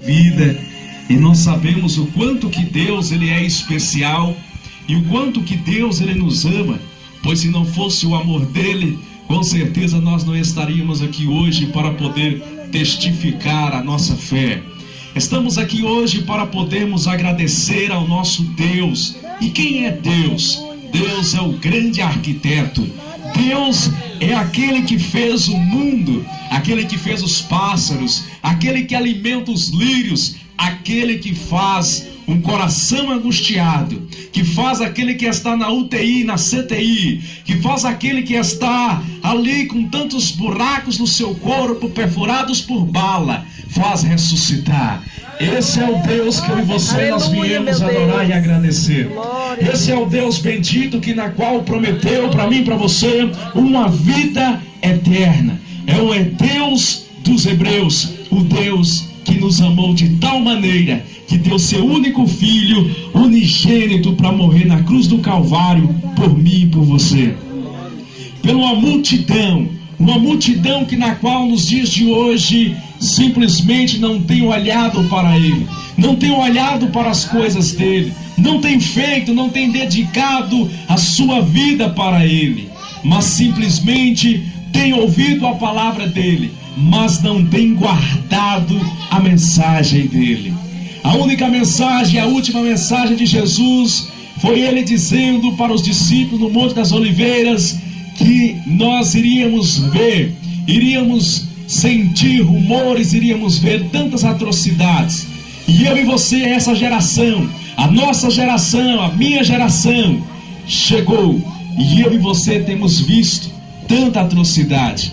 vida, e nós sabemos o quanto que Deus ele é especial e o quanto que Deus ele nos ama, pois se não fosse o amor dele, com certeza nós não estaríamos aqui hoje para poder testificar a nossa fé. Estamos aqui hoje para podermos agradecer ao nosso Deus. E quem é Deus? Deus é o grande arquiteto. Deus é aquele que fez o mundo, aquele que fez os pássaros, aquele que alimenta os lírios, aquele que faz um coração angustiado, que faz aquele que está na UTI, na CTI, que faz aquele que está ali com tantos buracos no seu corpo, perfurados por bala, faz ressuscitar. Esse é o Deus que eu e você nós viemos adorar e agradecer. Esse é o Deus bendito que na qual prometeu para mim e para você uma vida eterna. É o Deus dos Hebreus, o Deus que nos amou de tal maneira que deu seu único filho unigênito para morrer na cruz do Calvário por mim e por você. Pela uma multidão que na qual nos dias de hoje simplesmente não tem olhado para ele, não tem olhado para as coisas dele, não tem feito, não tem dedicado a sua vida para ele, mas simplesmente tem ouvido a palavra dele, mas não tem guardado a mensagem dele. A única mensagem, a última mensagem de Jesus foi ele dizendo para os discípulos no Monte das Oliveiras que nós iríamos ver, iríamos sentir rumores, iríamos ver tantas atrocidades. E eu e você, essa geração, a nossa geração, a minha geração, chegou. E eu e você temos visto tanta atrocidade.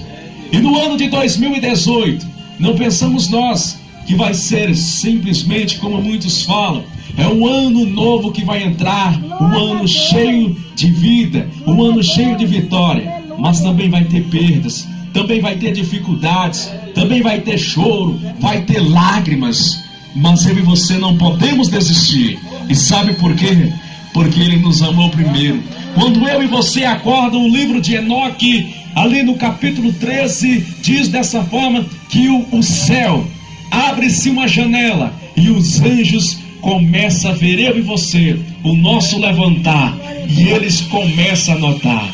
E no ano de 2018, não pensamos nós que vai ser simplesmente como muitos falam, é um ano novo que vai entrar, um ano cheio de vida, um ano cheio de vitória, mas também vai ter perdas, também vai ter dificuldades, também vai ter choro, vai ter lágrimas, mas eu e você não podemos desistir. E sabe por quê? Porque ele nos amou primeiro. Quando eu e você acordam, o livro de Enoque, ali no capítulo 13, diz dessa forma que o céu abre-se uma janela e os anjos começam a ver eu e você, o nosso levantar, e eles começam a notar.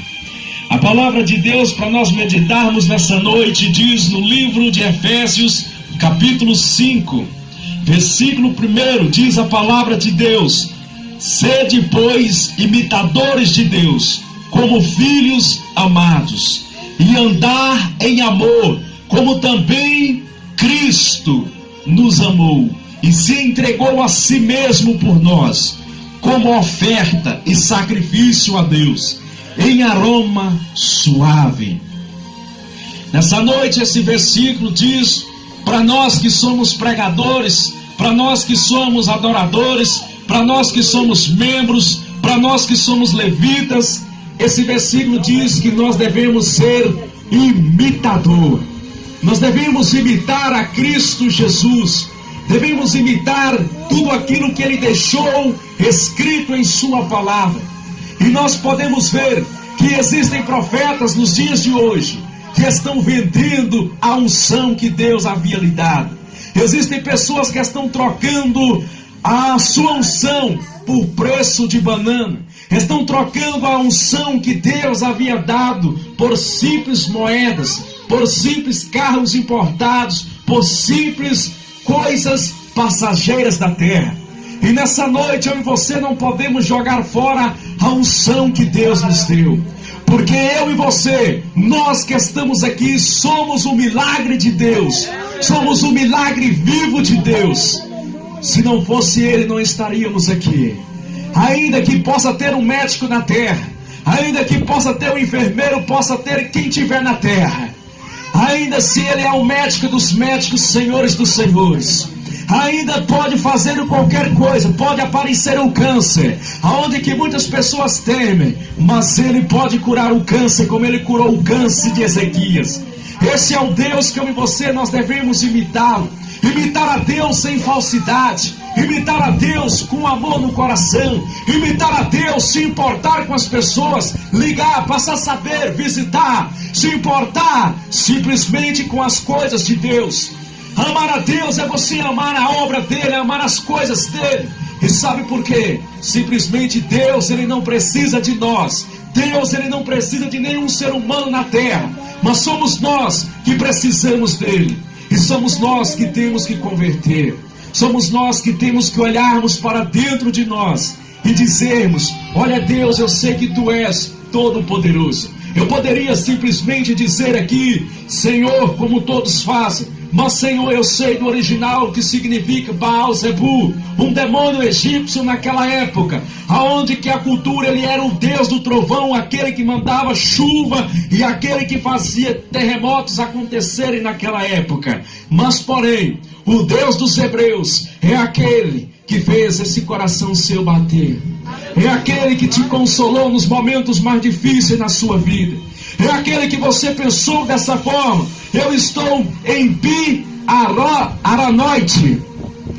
A palavra de Deus para nós meditarmos nessa noite diz no livro de Efésios, capítulo 5, versículo 1, diz a palavra de Deus: sede, pois, imitadores de Deus, como filhos amados, e andar em amor, como também Cristo nos amou e se entregou a si mesmo por nós, como oferta e sacrifício a Deus, em aroma suave. Nessa noite esse versículo diz para nós que somos pregadores, para nós que somos adoradores, para nós que somos membros, para nós que somos levitas, esse versículo diz que nós devemos ser imitador. Nós devemos imitar a Cristo Jesus, devemos imitar tudo aquilo que Ele deixou escrito em Sua palavra. E nós podemos ver que existem profetas nos dias de hoje que estão vendendo a unção que Deus havia lhe dado. Existem pessoas que estão trocando a sua unção por preço de banana. Estão trocando a unção que Deus havia dado por simples moedas, por simples carros importados, por simples coisas passageiras da terra. E nessa noite eu e você não podemos jogar fora a unção que Deus nos deu. Porque eu e você, nós que estamos aqui, somos o milagre de Deus. Somos o milagre vivo de Deus. Se não fosse Ele, não estaríamos aqui. Ainda que possa ter um médico na terra, ainda que possa ter um enfermeiro, possa ter quem tiver na terra, ainda se Ele é o médico dos médicos, senhores dos senhores, ainda pode fazer qualquer coisa, pode aparecer o câncer, aonde que muitas pessoas temem, mas Ele pode curar o câncer, como Ele curou o câncer de Ezequias. Esse é o Deus que eu e você nós devemos imitá-lo. Imitar a Deus sem falsidade, imitar a Deus com amor no coração, imitar a Deus, se importar com as pessoas, ligar, passar a saber, visitar, se importar simplesmente com as coisas de Deus. Amar a Deus é você amar a obra dele, amar as coisas dele. E sabe por quê? Simplesmente Deus, ele não precisa de nós. Deus, ele não precisa de nenhum ser humano na terra. Mas somos nós que precisamos dele. E somos nós que temos que converter. Somos nós que temos que olharmos para dentro de nós e dizermos: olha Deus, eu sei que tu és todo-poderoso. Eu poderia simplesmente dizer aqui: Senhor, como todos fazem. Mas Senhor, eu sei do original que significa Baal-zebu, um demônio egípcio naquela época, aonde que a cultura, ele era o Deus do trovão, aquele que mandava chuva e aquele que fazia terremotos acontecerem naquela época. Mas porém, o Deus dos hebreus é aquele que fez esse coração seu bater. É aquele que te consolou nos momentos mais difíceis na sua vida. É aquele que você pensou dessa forma: eu estou em Pi-Aranoite,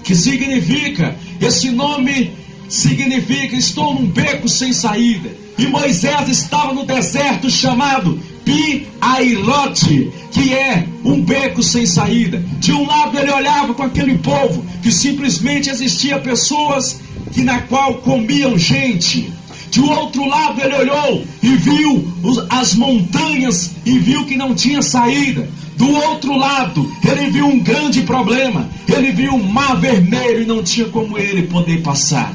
que significa, esse nome significa, estou num beco sem saída. E Moisés estava no deserto chamado Pi-Airote, que é um beco sem saída. De um lado ele olhava com aquele povo que simplesmente existia pessoas que na qual comiam gente. De outro lado ele olhou e viu as montanhas e viu que não tinha saída. Do outro lado ele viu um grande problema. Ele viu um mar vermelho e não tinha como ele poder passar.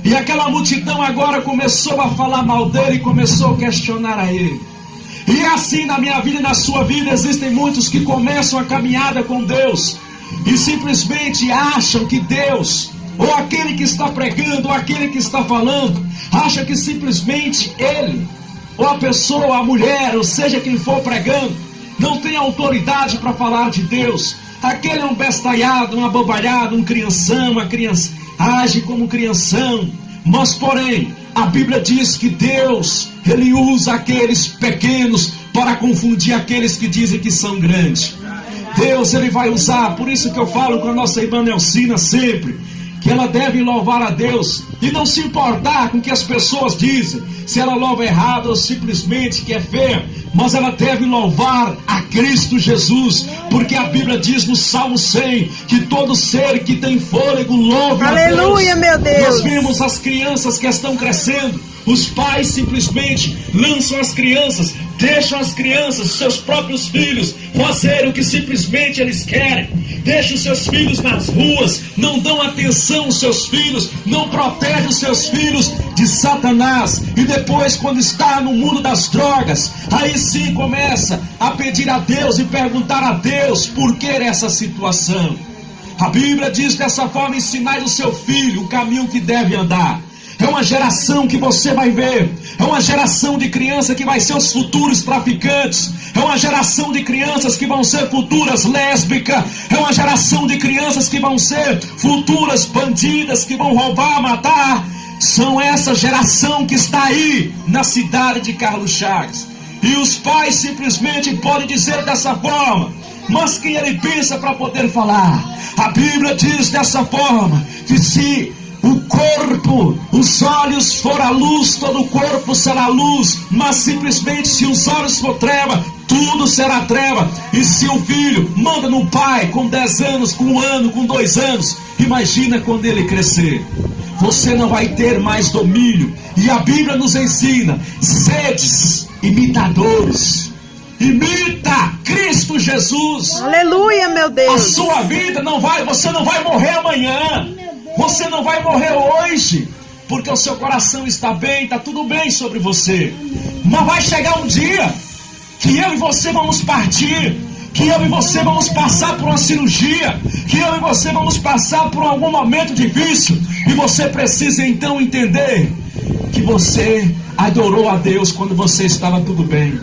E aquela multidão agora começou a falar mal dele e começou a questionar a ele. E assim na minha vida e na sua vida existem muitos que começam a caminhada com Deus e simplesmente acham que Deus, ou aquele que está pregando, ou aquele que está falando, acha que simplesmente ele, ou a pessoa, a mulher, ou seja quem for pregando, não tem autoridade para falar de Deus. Aquele é um bestalhado, um abobalhado, um crianção, uma criança, age como crianção. Mas porém, a Bíblia diz que Deus, ele usa aqueles pequenos para confundir aqueles que dizem que são grandes. Deus, ele vai usar, por isso que eu falo com a nossa irmã Nelcina sempre, que ela deve louvar a Deus e não se importar com o que as pessoas dizem, se ela louva errado ou simplesmente que é feia, mas ela deve louvar a Cristo Jesus, porque a Bíblia diz no Salmo 100 que todo ser que tem fôlego louve a Deus. Aleluia, meu Deus. Nós vimos as crianças que estão crescendo, os pais simplesmente lançam as crianças, deixam as crianças, seus próprios filhos, fazerem o que simplesmente eles querem. Deixam os seus filhos nas ruas, não dão atenção aos seus filhos, não protegem os seus filhos de Satanás. E depois, quando está no mundo das drogas, aí sim começa a pedir a Deus e perguntar a Deus por que essa situação. A Bíblia diz dessa forma: ensinai o seu filho o caminho que deve andar. É uma geração que você vai ver, é uma geração de crianças que vai ser os futuros traficantes, é uma geração de crianças que vão ser futuras lésbicas, é uma geração de crianças que vão ser futuras bandidas, que vão roubar, matar. São essa geração que está aí na cidade de Carlos Chagas. E os pais simplesmente podem dizer dessa forma: mas quem ele pensa para poder falar? A Bíblia diz dessa forma que se o corpo, os olhos for a luz, todo o corpo será luz. Mas simplesmente se os olhos for treva, tudo será treva. E se o filho manda no pai com 10 anos, com 1 ano, com 2 anos, imagina quando ele crescer. Você não vai ter mais domínio. E a Bíblia nos ensina: sedes imitadores. Imita Cristo Jesus. Aleluia, meu Deus. A sua vida não vai, você não vai morrer amanhã. Você não vai morrer hoje, porque o seu coração está bem, está tudo bem sobre você. Mas vai chegar um dia que eu e você vamos partir, que eu e você vamos passar por uma cirurgia, que eu e você vamos passar por algum momento difícil, e você precisa então entender que você adorou a Deus quando você estava tudo bem.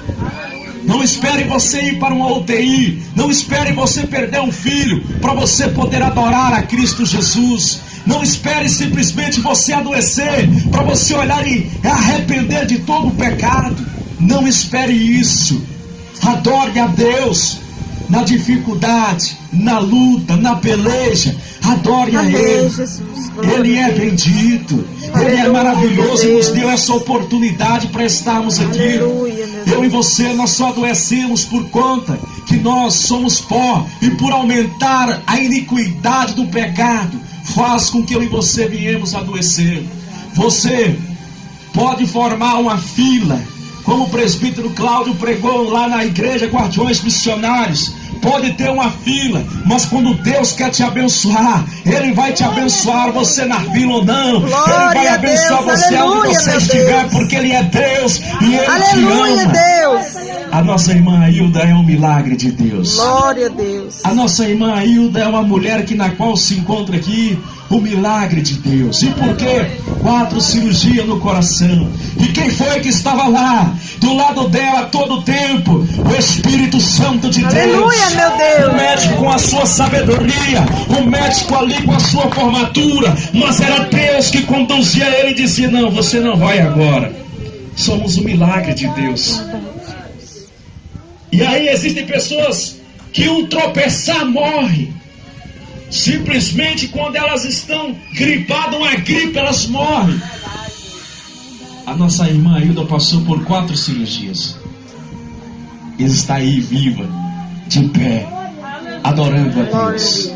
Não espere você ir para uma UTI, não espere você perder um filho para você poder adorar a Cristo Jesus. Não espere simplesmente você adoecer para você olhar e arrepender de todo o pecado. Não espere isso. Adore a Deus na dificuldade, na luta, na peleja. Adore a Ele. Ele é bendito, Ele é maravilhoso e nos deu essa oportunidade para estarmos aqui. Eu e você, nós só adoecemos por conta que nós somos pó, e por aumentar a iniquidade do pecado, faz com que eu e você viemos adoecer. Você pode formar uma fila, como o presbítero Cláudio pregou lá na igreja Guardiões Missionários. Pode ter uma fila, mas quando Deus quer te abençoar, Ele vai te abençoar, você na fila ou não. Glória Ele vai abençoar Deus, você aleluia, onde você estiver, porque Ele é Deus e Ele aleluia, te ama. Deus. A nossa irmã Hilda é um milagre de Deus. Glória a Deus. A nossa irmã Hilda é uma mulher na qual se encontra aqui o milagre de Deus. E por quê? 4 cirurgias no coração. E quem foi que estava lá, do lado dela todo o tempo? O Espírito Santo de Deus. Aleluia, meu Deus. O médico com a sua sabedoria, o médico ali com a sua formatura, mas era Deus que conduzia ele e dizia: não, você não vai agora. Somos o milagre de Deus. E aí existem pessoas que um tropeçar morre. Simplesmente quando elas estão gripadas, uma gripe, elas morrem. A nossa irmã Hilda passou por 4 cirurgias. E está aí viva, de pé, adorando a Deus.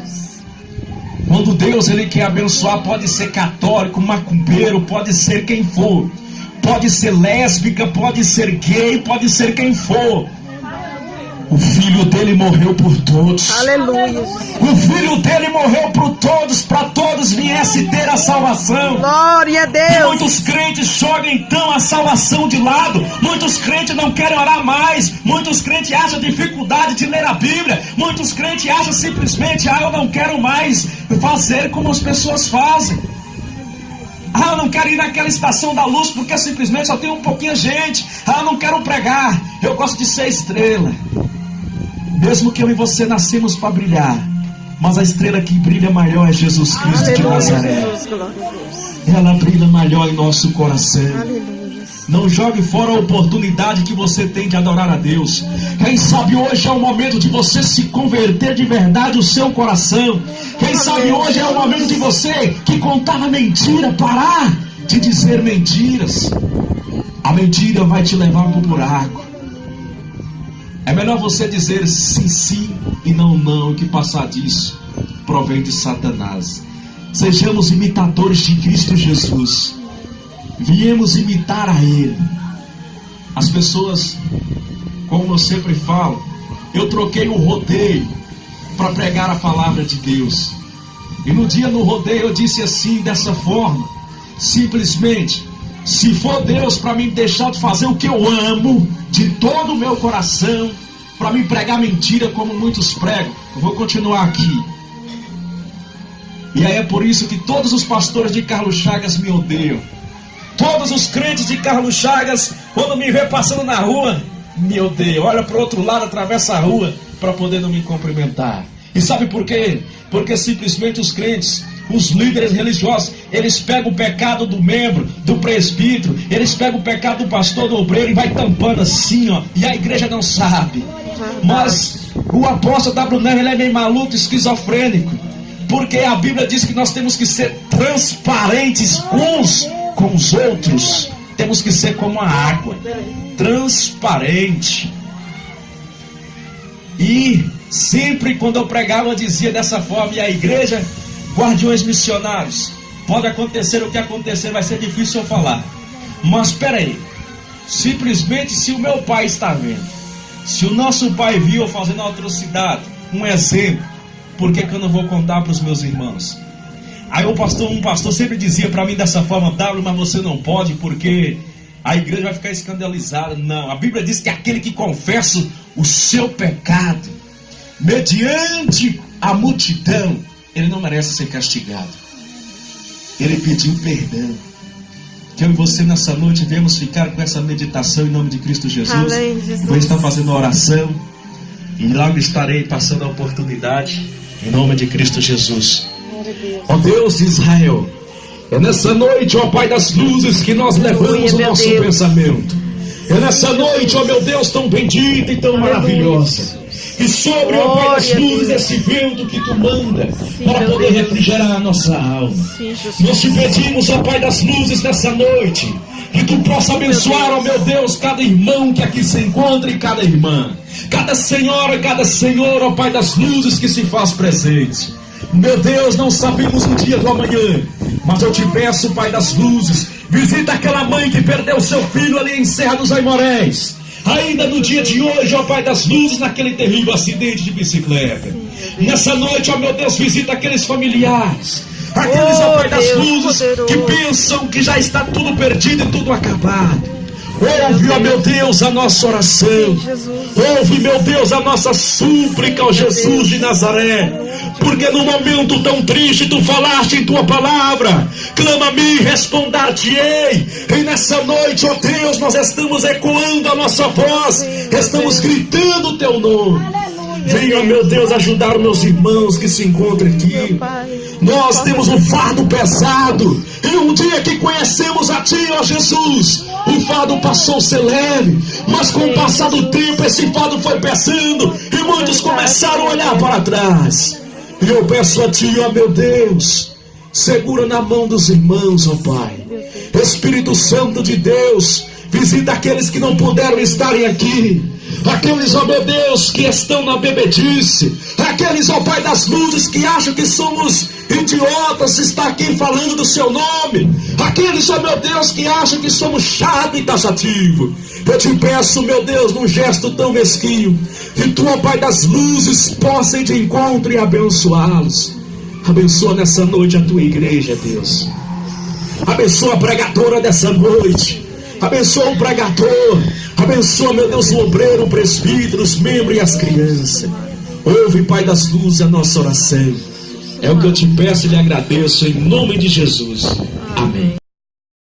Quando Deus Ele quer abençoar, pode ser católico, macumbeiro, pode ser quem for. Pode ser lésbica, pode ser gay, pode ser quem for. O filho dele morreu por todos. Aleluia. O filho dele morreu por todos, para todos viessem ter a salvação. Glória a E Deus. muitos crentes jogam então a salvação de lado. Muitos crentes não querem orar mais. Muitos crentes acham dificuldade de ler a Bíblia. Muitos crentes acham simplesmente: eu não quero mais fazer como as pessoas fazem. Eu não quero ir naquela estação da luz porque simplesmente só tem um pouquinho de gente. Eu não quero pregar. Eu gosto de ser estrela. Mesmo que eu e você nascemos para brilhar, mas a estrela que brilha maior é Jesus Cristo. Aleluia, de Nazaré. Jesus, glória a Deus. Ela brilha maior em nosso coração. Aleluia. Não jogue fora a oportunidade que você tem de adorar a Deus. Quem sabe hoje é o momento de você se converter de verdade o seu coração. Quem sabe hoje é o momento de você que contava mentira parar de dizer mentiras. A mentira vai te levar para o buraco. É melhor você dizer sim, sim e não, não, que passar disso provém de Satanás. Sejamos imitadores de Cristo Jesus. Viemos imitar a Ele. As pessoas, como eu sempre falo, eu troquei o rodeio para pregar a palavra de Deus. E no dia no rodeio eu disse assim, dessa forma: simplesmente, se for Deus para me deixar de fazer o que eu amo de todo o meu coração, para me pregar mentira como muitos pregam, eu vou continuar aqui. E aí é por isso que todos os pastores de Carlos Chagas me odeiam. Todos os crentes de Carlos Chagas, quando me vê passando na rua, me odeiam. Olha para o outro lado, atravessa a rua para poder não me cumprimentar. E sabe por quê? Porque simplesmente os crentes, os líderes religiosos, eles pegam o pecado do membro, do presbítero, eles pegam o pecado do pastor, do obreiro, e vai tampando assim, ó, e a igreja não sabe. Mas o apóstolo W. Neves, ele é meio maluco, esquizofrênico, porque a Bíblia diz que nós temos que ser transparentes uns com os outros. Temos que ser como a água, transparente. E sempre quando eu pregava eu dizia dessa forma, e a igreja Guardiões Missionários, pode acontecer o que acontecer, vai ser difícil eu falar, mas espera aí, simplesmente se o meu pai está vendo, se o nosso pai viu eu fazendo uma atrocidade, um exemplo, por que eu não vou contar para os meus irmãos? Aí um pastor sempre dizia para mim dessa forma: W, mas você não pode porque a igreja vai ficar escandalizada. Não, a Bíblia diz que aquele que confessa o seu pecado mediante a multidão, ele não merece ser castigado. Ele pediu perdão. Que eu e você nessa noite viemos ficar com essa meditação em nome de Cristo Jesus. Amém, Jesus. Vou estar fazendo a oração e logo estarei passando a oportunidade em nome de Cristo Jesus. Ó Deus de Israel, é nessa noite, ó Pai das luzes, que nós levamos o nosso pensamento. É nessa noite, ó meu Deus, tão bendita e tão maravilhosa. E sobre, ó Pai das luzes, esse vento que tu manda, para poder refrigerar a nossa alma. Nós te pedimos, ó Pai das luzes, nessa noite, que tu possa abençoar, ó meu Deus, cada irmão que aqui se encontra e cada irmã, cada senhora, cada senhor, ó Pai das luzes que se faz presente. Meu Deus, não sabemos o dia do amanhã, mas eu te peço, Pai das luzes, visita aquela mãe que perdeu seu filho ali em Serra dos Aimorés. Ainda no dia de hoje, ó Pai das luzes, naquele terrível acidente de bicicleta. Nessa noite, ó meu Deus, visita aqueles familiares, aqueles, ó Pai das luzes, que pensam que já está tudo perdido e tudo acabado. Ouve, ó meu Deus, a nossa oração. Ouve, meu Deus, a nossa súplica, ó Jesus de Nazaré. Porque no momento tão triste tu falaste em tua palavra: clama a mim, responder-te-ei. E nessa noite, ó Deus, nós estamos ecoando a nossa voz, estamos gritando o teu nome. Venha, meu Deus, ajudar meus irmãos que se encontram aqui. Nós temos um fardo pesado, e um dia que conhecemos a Ti, ó Jesus, o fardo passou a ser leve, mas com o passar do tempo esse fardo foi pesando, e muitos começaram a olhar para trás. E eu peço a Ti, ó meu Deus, segura na mão dos irmãos, ó Pai. Espírito Santo de Deus, visita aqueles que não puderam estarem aqui, aqueles, ó meu Deus, que estão na bebedice, aqueles, ó Pai das luzes, que acham que somos idiotas se está aqui falando do seu nome, aqueles, ó meu Deus, que acham que somos chato e taxativo. Eu te peço, meu Deus, num gesto tão mesquinho, que tu, ó Pai das luzes, possa ir de encontro e abençoá-los. Abençoa nessa noite a tua igreja, Deus. Abençoa a pregadora dessa noite. Abençoa o pregador. Abençoa, meu Deus, o obreiro, o presbítero, os membros e as crianças. Ouve, Pai das luzes, a nossa oração. É o que eu te peço e lhe agradeço em nome de Jesus. Amém.